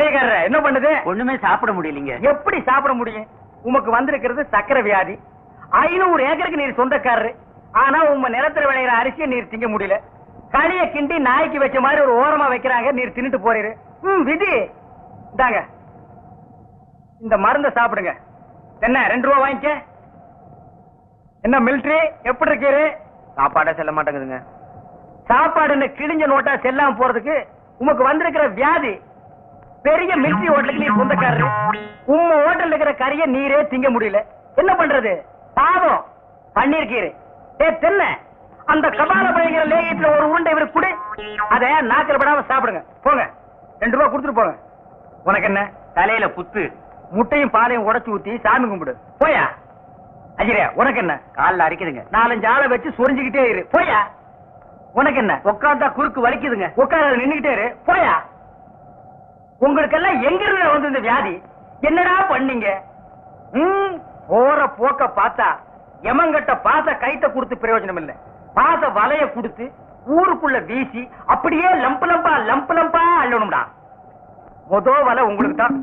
மளிகைக்காரர் என்ன பண்ணுது? ஒண்ணுமே சாப்பிட முடியலீங்க. எப்படி சாப்பிட முடியும்? உமக்கு வந்திருக்கிறது சக்கரை வியாதி. 500 ஏக்கருக்கு நீர் சொந்தக்காரரு. ஆனா உங்க நிலத்துல விளையிற அரிசியை நீர் திங்க முடியல. களிய கிண்டி நாய்க்கு வச்ச மாதிரி ஒரு ஓரமா வைக்கிறாங்க, நீர் தின்னுட்டு போறீரு. விதி இந்தாங்க, இந்த மருந்த சாப்பிடுங்க. என்ன 2 ரூபா வாங்கிக்க. என்ன மிலிட்டரி எப்படி இருக்கீரு? சாப்பாடே செல்ல மாட்டேங்குதுங்க. சாப்பாடு கிழிஞ்ச நோட்டா செல்லாம போறதுக்கு உமக்கு வந்திருக்கிற வியாதி. பெரிய மிலிட்டரி ஹோட்டலுக்கு நீர் சொந்தக்காரரு. உங்க ஹோட்டல் இருக்கிற கறிய நீரே திங்க முடியல. என்ன பண்றது? பாவம் பன்னீர் கீரை. தென்ன அந்த கபால பயங்கர லேகியத்துல ஒரு உருண்டை இவருக்கு கொடு. அத நாக்கில படாம சாப்பிடுங்க. போங்க, 2 ரூபா கொடுத்துட்டு போங்க. உனக்கு என்ன தலையில புத்து? முட்டையும் பாலையும் உடைச்சு ஊத்தி சாமி கும்பிடு. போயா. அஜிரே உனக்கு என்ன? காலில் அரிக்குதுங்க. 4-5 ஆளை வச்சு சொரிஞ்சுக்கிட்டே இரு. போயா. உனக்கு என்ன? உட்காந்தா குறுக்கு வலிக்குதுங்க. உட்கார நின்னுகிட்டே இரு. போயா. உங்களுக்கெல்லாம் எங்க இருந்து வந்து இந்த வியாதி? என்னடா பண்ணீங்க? போற போக்க பார்த்தா எமங்கட்ட பாச கைத்த கொடுத்து பிரயோஜனம் இல்ல. பாச வலைய கொடுத்து ஊருக்குள்ள வீசி அப்படியே லம்பு லம்பா அள்ளணும்டா. மொத வலை உங்களுக்கு தான்.